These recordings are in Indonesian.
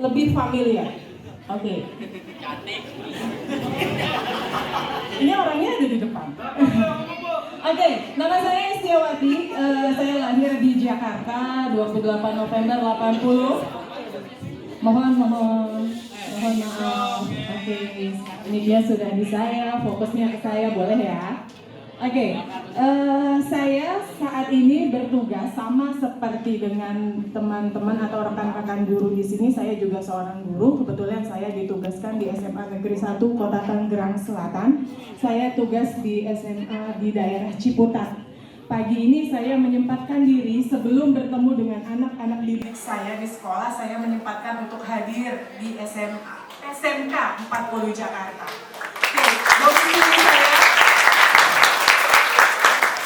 lebih familiar. Oke. Ini orangnya ada di depan. Oke, nama saya Istiawati. Saya lahir di Jakarta 28 November 80. Mohon maaf. Oke, ini dia sudah di saya, fokusnya ke saya, boleh ya? Oke, saya saat ini bertugas sama seperti dengan teman-teman atau rekan-rekan guru di sini. Saya juga seorang guru. Kebetulan saya ditugaskan di SMA Negeri 1 Kota Tangerang Selatan. Saya tugas di SMA di daerah Ciputat. Pagi ini saya menyempatkan diri sebelum bertemu dengan anak-anak didik saya di sekolah. Saya menyempatkan untuk hadir di SMK 40 Jakarta. Oke, domisili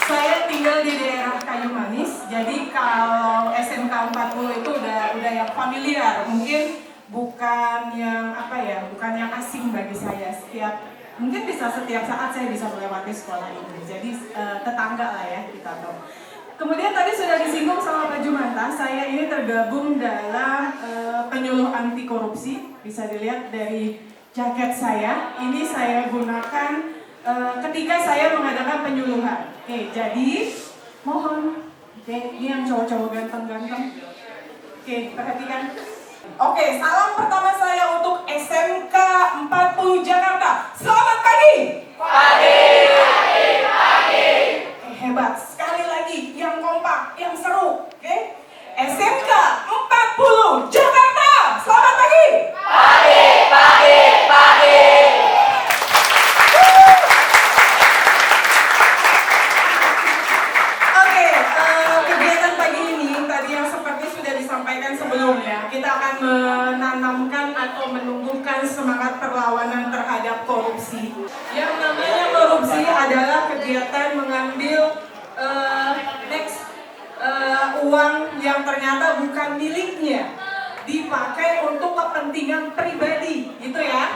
saya tinggal di daerah Kayu Manis, jadi kalau SMK 40 itu udah yang familiar, mungkin bukan yang bukan yang asing bagi saya. Mungkin setiap saat saya bisa melewati sekolah ini, jadi tetangga lah ya kita tahu. Kemudian tadi sudah disinggung sama Pak Jumanta, saya ini tergabung dalam penyuluh anti korupsi, bisa dilihat dari jaket saya. Ini saya gunakan ketika saya mengadakan penyuluhan. Oke, jadi mohon. Oke, ini yang cowok-cowok ganteng-ganteng. Oke, perhatikan. Oke, salam pertama saya untuk SMK 40 Jakarta. Selamat pagi. Pagi. Oke, hebat. Sekali lagi, yang kompak, yang seru. Oke, SMK 40 Jakarta. Selamat pagi. Pagi. Sebelumnya kita akan menanamkan atau menumbuhkan semangat perlawanan terhadap korupsi. Yang namanya korupsi adalah kegiatan mengambil uang yang ternyata bukan miliknya, dipakai untuk kepentingan pribadi, gitu ya.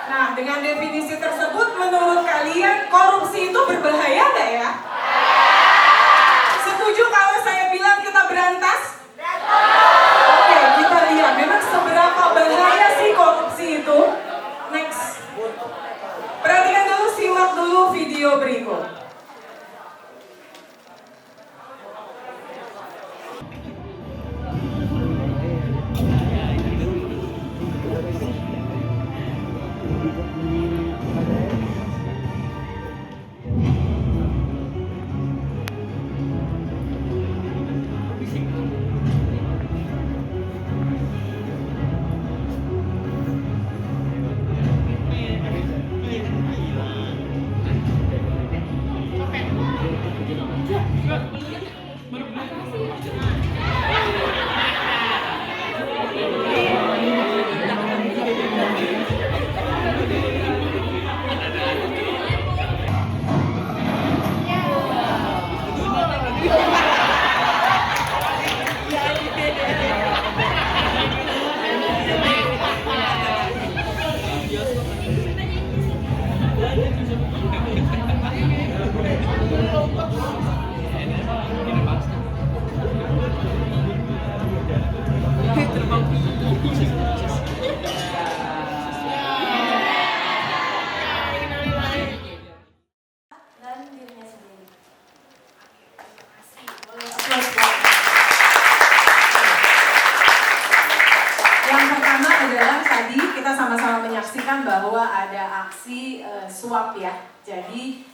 Nah, dengan definisi tersebut, menurut kalian korupsi itu berbahaya nggak ya? Setuju kalau saya bilang kita berantas? Oke, kita lihat memang seberapa bahaya sih korupsi itu. Next. Perhatikan dulu, simak dulu video berikut. Bahwa ada aksi suap ya, jadi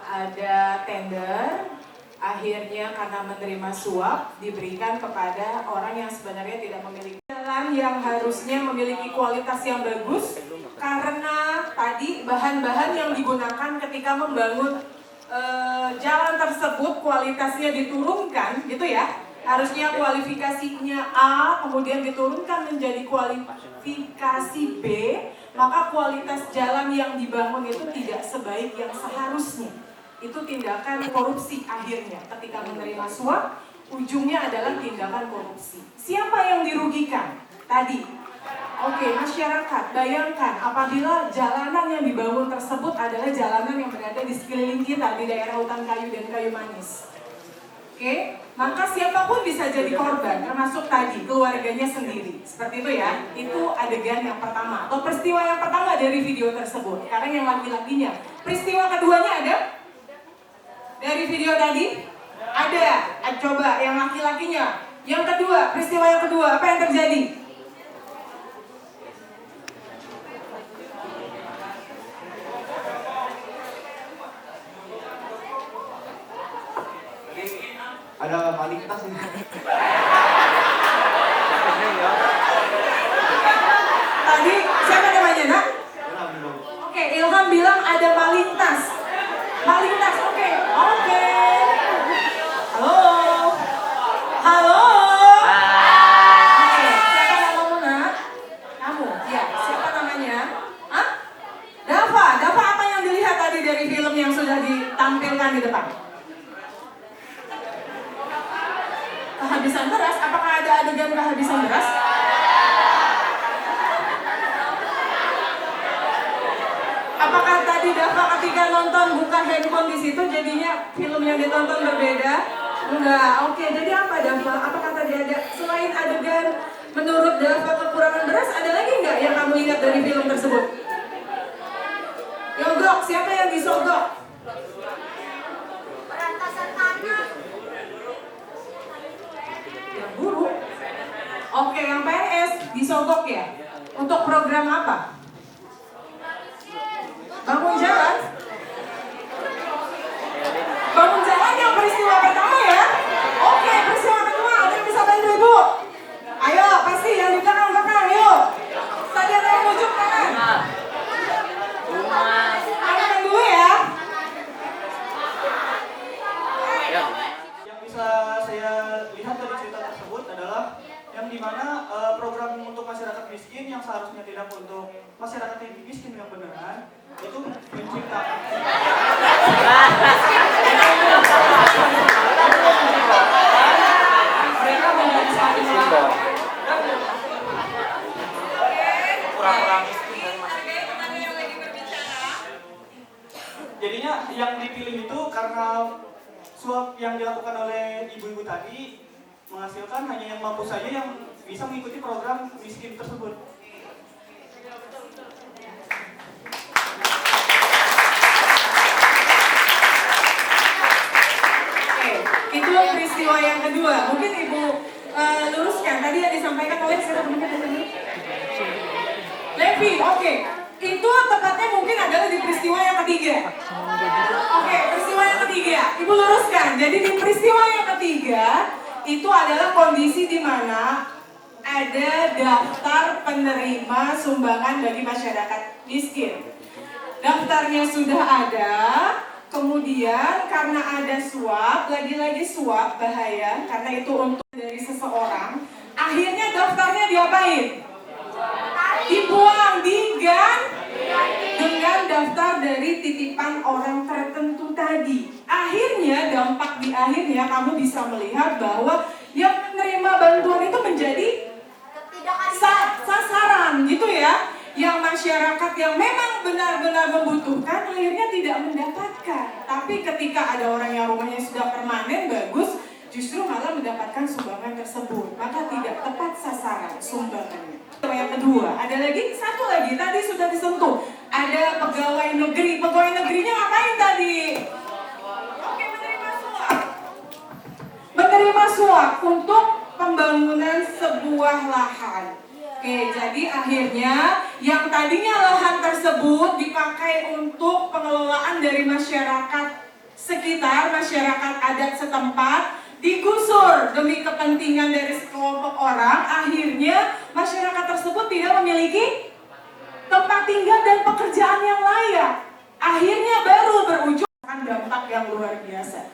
ada tender, akhirnya karena menerima suap diberikan kepada orang yang sebenarnya tidak memiliki jalan yang harusnya memiliki kualitas yang bagus, karena tadi bahan-bahan yang digunakan ketika membangun jalan tersebut kualitasnya diturunkan gitu ya. Harusnya kualifikasinya A, kemudian diturunkan menjadi kualifikasi B, maka kualitas jalan yang dibangun itu tidak sebaik yang seharusnya. Itu tindakan korupsi akhirnya. Ketika menerima suap, ujungnya adalah tindakan korupsi. Siapa yang dirugikan? Tadi. Oke, masyarakat, bayangkan apabila jalanan yang dibangun tersebut adalah jalanan yang berada di sekeliling kita, di daerah hutan kayu dan kayu manis. Oke? maka siapapun bisa jadi korban, termasuk tadi keluarganya sendiri. Seperti itu ya. Itu adegan yang pertama atau peristiwa yang pertama dari video tersebut. Karena yang laki-lakinya. Peristiwa keduanya ada? Dari video tadi? Ada. Coba yang laki-lakinya. Yang kedua, peristiwa yang kedua, apa yang terjadi? Ada maling tas nih. Tadi siapa namanya, Nak? Oke, Ilham bilang ada maling tas. Maling tas, oke. Oke. Halo. Halo. Oke, siapa namamu, Nak? Kamu? Ya, siapa namanya? Hah? Dava. Dava, apa yang dilihat tadi dari film yang sudah ditampilkan di depan? Kehabisan beras? Apakah ada adegan kehabisan beras? Apakah tadi Dava ketika nonton buka handphone di situ jadinya film yang ditonton berbeda? Enggak. Oke, jadi apa Dava? Apakah tadi ada selain adegan menurut Dava kekurangan beras, ada lagi nggak yang kamu ingat dari film tersebut? Yogok, siapa yang disogok? Berantasan tanah. Yang guru. Oke, yang PNS disogok ya? Untuk program apa? Bangun jalan? Bangun jalan yang peristiwa pertama ya? Oke, peristiwa kedua, ada yang bisa bantu ibu? Ayo, pasti yang di belakang, yuk. Tadi ada yang muncul kanan. Kanan dulu ya. Yang bisa saya lihat dari cerita tersebut adalah yang dimana program untuk masyarakat miskin yang seharusnya tidak untuk masyarakat yang miskin yang beneran itu menciptakan mereka menjadi satu pura-pura miskin dan jadinya yang dipilih itu karena suap yang dilakukan oleh ibu-ibu tadi menghasilkan hanya yang mampu saja yang bisa mengikuti program miskin tersebut. Oke, itu peristiwa yang kedua. Mungkin ibu luruskan tadi yang disampaikan oleh siapa Levi. Oke, itu tepatnya mungkin adalah di peristiwa yang ketiga. Oke, peristiwa yang ketiga. Ibu luruskan. Jadi di peristiwa yang ketiga itu adalah kondisi di mana ada daftar penerima sumbangan bagi masyarakat miskin. Daftarnya sudah ada, kemudian karena ada suap, lagi-lagi suap bahaya karena itu untuk dari seseorang, akhirnya daftarnya diapain? Dibuang, dengan daftar dari titipan orang tertentu tadi. Akhirnya dampak di akhirnya kamu bisa melihat bahwa yang menerima bantuan itu menjadi sasaran gitu ya. Yang masyarakat yang memang benar-benar membutuhkan akhirnya tidak mendapatkan. Tapi ketika ada orang yang rumahnya sudah permanen bagus, justru malah mendapatkan sumbangan tersebut. Maka tidak tepat sasaran sumbangannya. Yang kedua, ada lagi satu lagi tadi sudah disentuh. Ada pegawai negeri. Pegawai negerinya ngapain tadi? Oke, menerima suap. Menerima suap untuk pembangunan sebuah lahan. Oke, jadi akhirnya yang tadinya lahan tersebut dipakai untuk pengelolaan dari masyarakat sekitar, masyarakat adat setempat, digusur demi kepentingan dari sekelompok orang. Akhirnya masyarakat tersebut tidak memiliki tempat tinggal dan pekerjaan yang layak. Akhirnya baru berujung dampak yang luar biasa.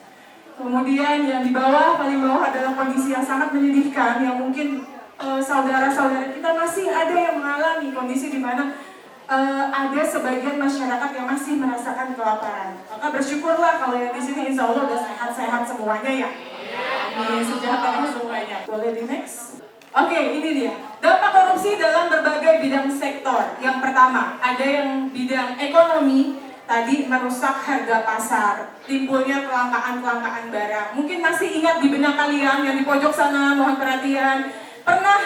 Kemudian yang di bawah, paling bawah adalah kondisi yang sangat menyedihkan yang mungkin saudara-saudara kita masih ada yang mengalami kondisi di mana ada sebagian masyarakat yang masih merasakan kelaparan. Maka bersyukurlah kalau yang di sini insya Allah udah sehat-sehat semuanya ya. Amin, sejahtera semuanya. Boleh di next? Oke, ini dia. Dampak korupsi dalam berbagai bidang sektor. Yang pertama, ada yang bidang ekonomi. tadi merusak harga pasar, timbulnya kelangkaan barang. Mungkin masih ingat di benak kalian yang di pojok sana, mohon perhatian. Pernah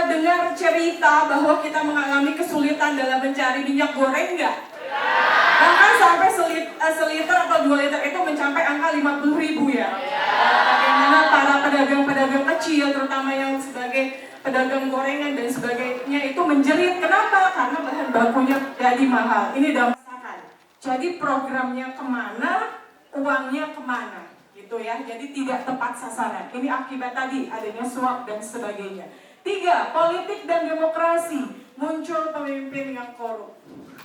dengar cerita bahwa kita mengalami kesulitan dalam mencari minyak goreng nggak? Bahkan sampai seliter atau 2 liter itu mencapai angka 50.000 ya. Bagaimana para pedagang-pedagang kecil, terutama yang sebagai pedagang gorengan dan sebagainya itu menjerit. Kenapa? Karena bahan bakunya jadi mahal. Ini dampakkan. Jadi programnya kemana, uangnya kemana, gitu ya. Jadi tidak tepat sasaran. Ini akibat tadi adanya suap dan sebagainya. 3, politik dan demokrasi. Muncul pemimpin yang korup.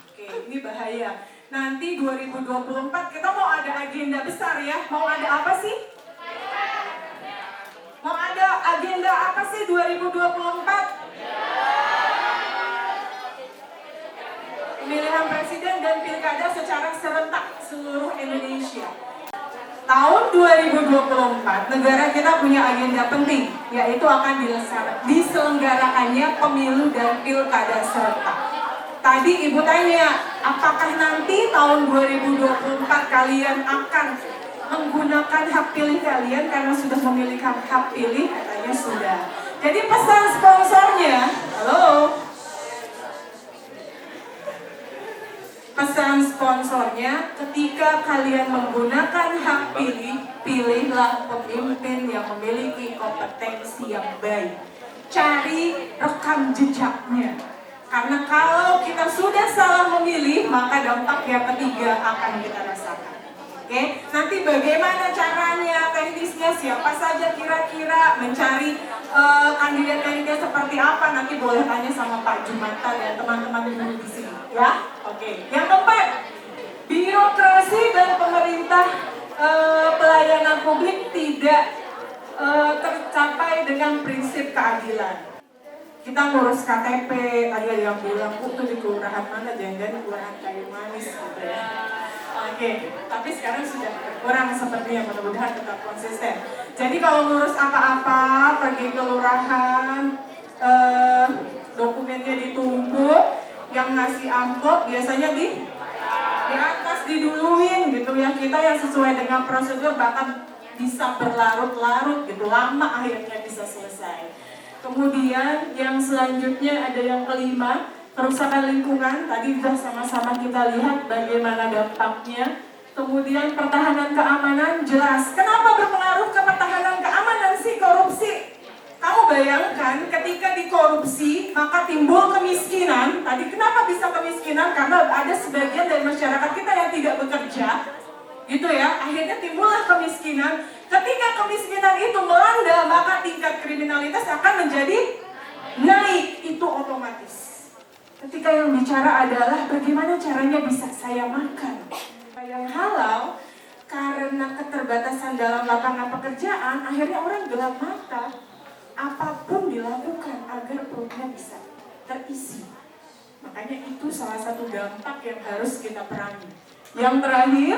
Oke, ini bahaya. Nanti 2024 kita mau ada agenda besar ya. Mau ada apa sih? Mau ada agenda apa sih 2024? Pemilihan presiden dan pilkada secara serentak seluruh Indonesia. Tahun 2024 negara kita punya agenda penting, yaitu akan diselenggarakannya pemilu dan pilkada serentak. Tadi Ibu tanya, apakah nanti tahun 2024 kalian akan menggunakan hak pilih kalian karena sudah memiliki hak pilih? Katanya sudah. Jadi pesan sponsornya, halo. Pesan sponsornya, ketika kalian menggunakan hak pilih, pilihlah pemimpin yang memiliki kompetensi yang baik. Cari rekam jejaknya. Karena kalau kita sudah salah memilih, maka dampak yang ketiga akan kita rasakan. Oke, nanti bagaimana caranya, teknisnya, siapa saja kira-kira mencari kandidat-kandidat seperti apa, nanti boleh tanya sama Pak Jumata dan teman-teman yang di sini, ya. Oke, yang keempat, birokrasi dan pemerintah pelayanan publik tidak tercapai dengan prinsip keadilan. Kita ngurus KTP, tadi ada yang bilang, itu di kelurahan mana, jangan-jangan kelurahan Kayu Manis gitu ya. Oke, tapi sekarang sudah berkurang sepertinya, mudah-mudahan tetap konsisten. Jadi kalau ngurus apa-apa, pergi ke kelurahan, dokumennya ditumpuk, yang ngasih amplop biasanya di atas diduluin gitu ya. Kita yang sesuai dengan prosedur bahkan bisa berlarut-larut gitu, lama akhirnya bisa selesai. Kemudian yang selanjutnya ada yang kelima, kerusakan lingkungan. Tadi sudah sama-sama kita lihat bagaimana dampaknya. Kemudian pertahanan keamanan, jelas. Kenapa berpengaruh ke pertahanan keamanan sih korupsi? Kamu bayangkan ketika dikorupsi maka timbul kemiskinan. Tadi kenapa bisa kemiskinan? Karena ada sebagian dari masyarakat kita yang tidak bekerja, gitu ya. Akhirnya timbullah kemiskinan. Ketika kemiskinan itu melanda, maka tingkat kriminalitas akan menjadi naik. Itu otomatis. Ketika yang bicara adalah bagaimana caranya bisa saya makan. Yang halal, karena keterbatasan dalam lapangan pekerjaan, akhirnya orang gelap mata. Apapun dilakukan agar perutnya bisa terisi. Makanya itu salah satu dampak yang harus kita perangi. Yang terakhir,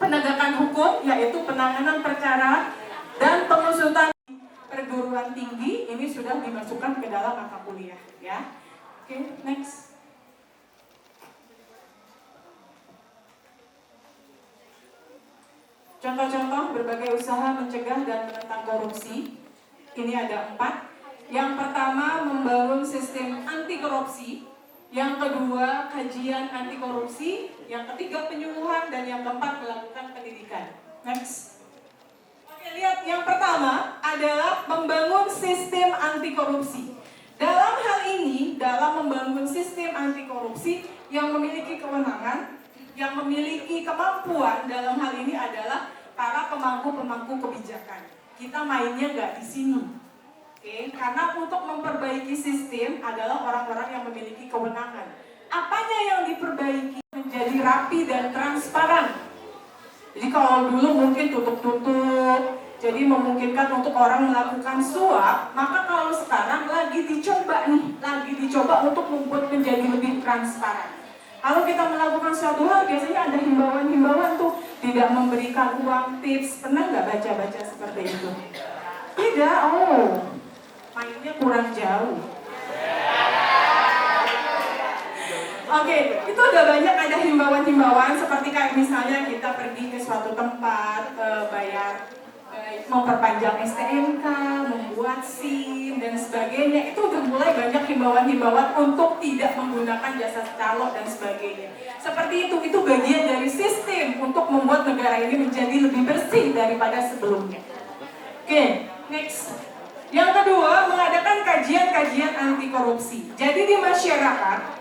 penegakan hukum, yaitu penanganan perkara dan pengusutan perguruan tinggi. Ini sudah dimasukkan ke dalam mata kuliah, ya. Oke, next. Contoh-contoh berbagai usaha mencegah dan menentang korupsi. Ini ada 4. Yang pertama, membangun sistem anti korupsi. Yang kedua, kajian anti korupsi. Yang ketiga, penyuluhan. Dan yang keempat, melakukan pendidikan. Next. Oke, lihat. Yang pertama adalah membangun sistem anti korupsi. Dalam hal ini, dalam membangun sistem anti korupsi, yang memiliki kewenangan, yang memiliki kemampuan dalam hal ini adalah para pemangku-pemangku kebijakan. Kita mainnya nggak di sini. Oke, karena untuk memperbaiki sistem adalah orang-orang yang memiliki kewenangan. Apanya yang diperbaiki menjadi rapi dan transparan. Jadi kalau dulu mungkin tutup-tutup, jadi memungkinkan untuk orang melakukan suap, maka kalau sekarang lagi dicoba untuk membuat menjadi lebih transparan. Kalau kita melakukan suatu hal, biasanya ada himbauan-himbauan tuh, tidak memberikan uang tips. Pernah nggak baca-baca seperti itu? Tidak, mainnya kurang jauh. Oke, itu udah banyak ada himbauan-himbauan seperti kayak misalnya kita pergi ke suatu tempat, bayar, memperpanjang STNK, membuat SIM dan sebagainya. Itu udah mulai banyak himbauan-himbauan untuk tidak menggunakan jasa calo dan sebagainya. Seperti itu bagian dari sistem untuk membuat negara ini menjadi lebih bersih daripada sebelumnya. Oke, next. Yang kedua, mengadakan kajian-kajian anti korupsi. Jadi di masyarakat,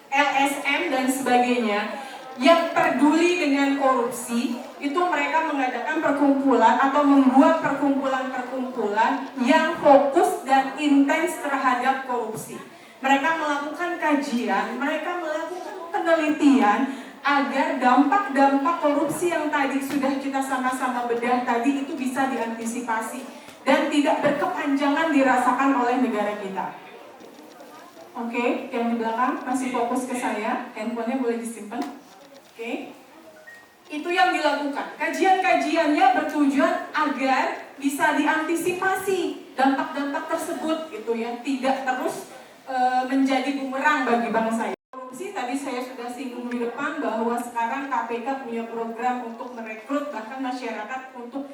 LSM dan sebagainya yang peduli dengan korupsi, itu mereka mengadakan perkumpulan atau membuat perkumpulan-perkumpulan yang fokus dan intens terhadap korupsi. Mereka melakukan kajian, mereka melakukan penelitian agar dampak-dampak korupsi yang tadi sudah kita sama-sama bedah tadi itu bisa diantisipasi dan tidak berkepanjangan dirasakan oleh negara kita. Oke, yang di belakang masih fokus ke saya, handphonenya boleh disimpan. Oke, itu yang dilakukan. Kajian-kajiannya bertujuan agar bisa diantisipasi dampak-dampak tersebut, gitu ya, tidak terus menjadi bumerang bagi bangsa. Korupsi tadi saya sudah singgung di depan bahwa sekarang KPK punya program untuk merekrut bahkan masyarakat untuk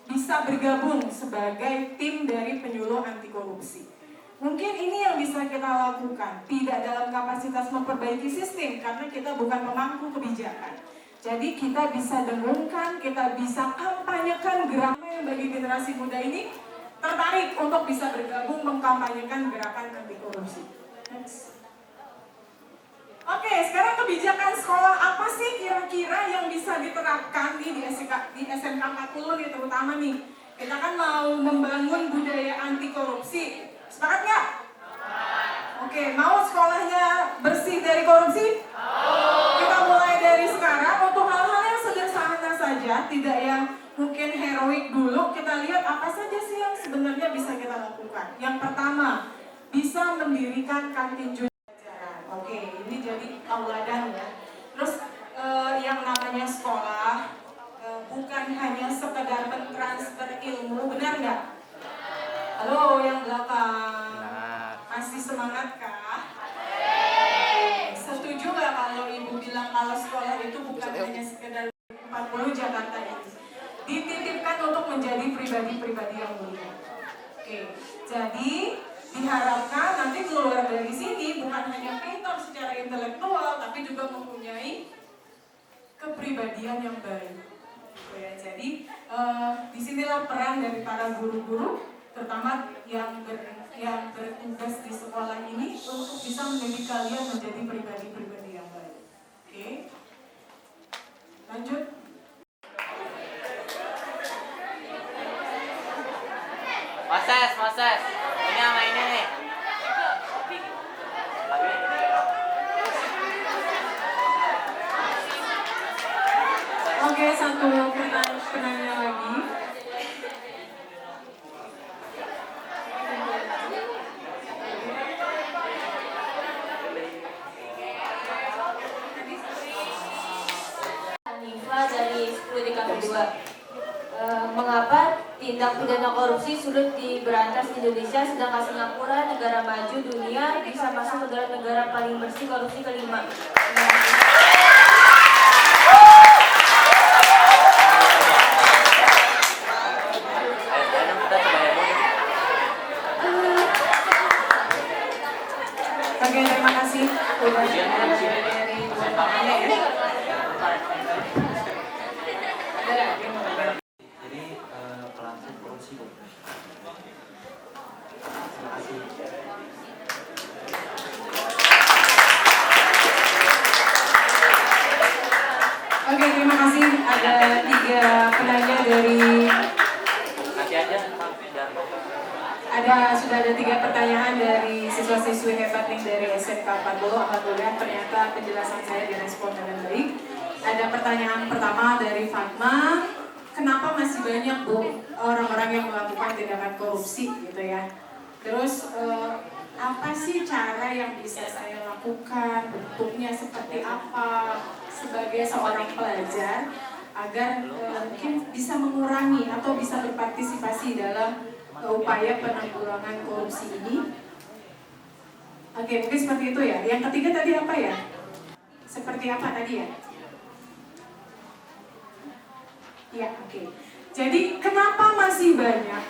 bisa bergabung sebagai tim dari penyuluh anti korupsi. Mungkin ini yang bisa kita lakukan, tidak dalam kapasitas memperbaiki sistem karena kita bukan pemangku kebijakan. Jadi kita bisa dengungkan, kita bisa kampanyekan gerakan yang bagi generasi muda ini tertarik untuk bisa bergabung mengkampanyekan gerakan anti korupsi. Next. Oke, sekarang kebijakan sekolah apa sih kira-kira yang bisa diterapkan di SMK 40 nih terutama nih. Kita kan mau membangun budaya anti korupsi. Sepakat nggak? Oke, mau sekolahnya bersih dari korupsi? Kita mulai dari sekarang untuk hal-hal yang sederhana saja, tidak yang mungkin heroik dulu. Kita lihat apa saja sih yang sebenarnya bisa kita lakukan. Yang pertama, bisa mendirikan kantin pelajaran. Oke, ini jadi tauladan ya. Terus yang namanya sekolah bukan hanya sekedar mentransfer ilmu, benar nggak? Halo, yang belakang. Masih semangat kah? Setuju nggak kalau ibu bilang kalau sekolah itu bukan hanya sekedar 40 Jakarta ini? Dititipkan untuk menjadi pribadi-pribadi yang mulia. Oke, jadi diharapkan nanti keluar dari sini bukan hanya pintar secara intelektual, tapi juga mempunyai kepribadian yang baik. Ya, jadi disinilah peran dari para guru-guru, terutama yang bertugas di sekolah ini untuk bisa menjadi kalian menjadi pribadi-pribadi yang baik. Oke, lanjut. Moses, ini sama ini nih. Oke, satu penanya lagi. Hanifa dari 10 DKP 2. Mengapa tindak pidana korupsi sulit diberantas di Indonesia sedangkan Singapura, negara maju dunia, bisa masuk ke dalam negara paling bersih korupsi kelima? Oke, terima kasih. Udah dari penanya ya. Jadi pelaku korupsi. Terima kasih. Oke, terima kasih. Ada 3 penanya dari Nanti aja, sudah ada 3 pertanyaan dari siswa-siswi hebat nih dari SMK 40. Alhamdulillah ternyata penjelasan saya direspon dengan baik. Ada pertanyaan pertama dari Fatma, kenapa masih banyak Bu orang-orang yang melakukan tindakan korupsi gitu ya? Terus apa sih cara yang bisa saya lakukan, bentuknya seperti apa sebagai seorang pelajar agar mungkin bisa mengurangi atau bisa berpartisipasi dalam upaya penanggulangan korupsi ini. Oke, mungkin seperti itu ya. Yang ketiga tadi apa ya? Seperti apa tadi ya? Ya, oke. Jadi kenapa masih banyak?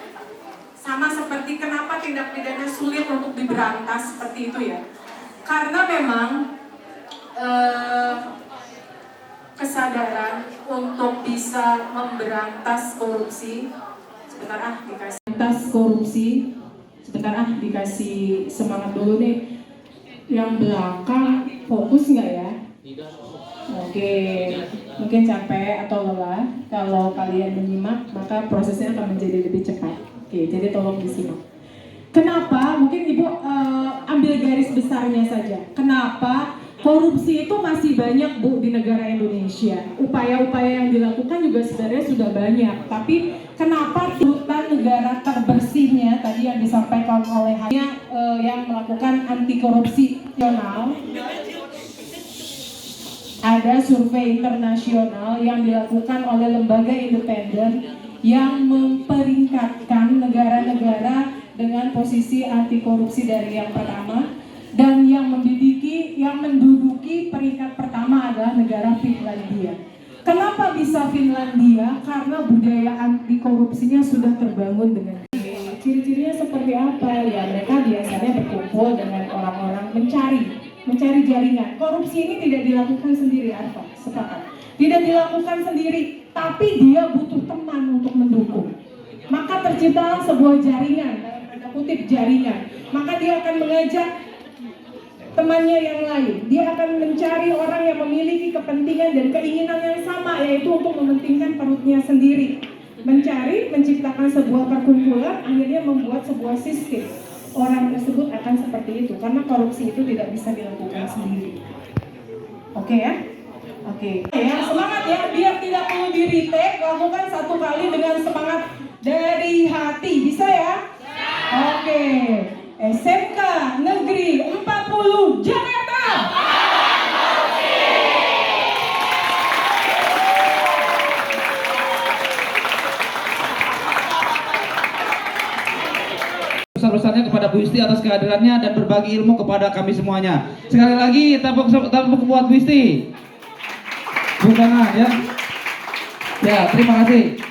Sama seperti kenapa tindak pidana sulit untuk diberantas seperti itu ya? Karena memang kesadaran untuk bisa memberantas korupsi dikasih semangat dulu nih. Yang belakang fokus nggak ya? Oke, mungkin capek atau lelah. Kalau kalian menyimak, maka prosesnya akan menjadi lebih cepat. Oke, jadi tolong disimak. Kenapa? Mungkin Ibu ambil garis besarnya saja. Kenapa korupsi itu masih banyak, Bu, di negara Indonesia? Upaya-upaya yang dilakukan juga sebenarnya sudah banyak. Tapi kenapa urutan negara terbersihnya tadi yang disampaikan oleh yang melakukan anti korupsi nasional? Ada survei internasional yang dilakukan oleh lembaga independen yang memperingkatkan negara-negara dengan posisi anti korupsi dari yang pertama, dan yang menduduki peringkat pertama adalah negara Finlandia. Kenapa bisa Finlandia? Karena budaya anti korupsinya sudah terbangun dengan ciri-cirinya seperti apa? Ya, mereka biasanya berkumpul dengan orang-orang mencari jaringan. Korupsi ini tidak dilakukan sendiri, Arfa, sepakat. Tidak dilakukan sendiri, tapi dia butuh teman untuk mendukung. Maka terciptalah sebuah jaringan, dalam tanda kutip jaringan. Maka dia akan mengajak temannya yang lain. Dia akan mencari orang yang memiliki kepentingan dan keinginan yang sama, yaitu untuk mementingkan perutnya sendiri. Menciptakan sebuah perkumpulan, akhirnya membuat sebuah sistem. Orang tersebut akan seperti itu, karena korupsi itu tidak bisa dilakukan sendiri. Oke ya? Oke. Ya, semangat ya, biar tidak perlu di-retake, lakukan satu kali dengan semangat dari hati, bisa ya? Oke. SMK Negeri 40 Jakarta. Besar-besarnya kepada Bu Isti atas kehadirannya dan berbagi ilmu kepada kami semuanya. Sekali lagi tepuk buat Bu Isti. Bukan ya. Ya, terima kasih.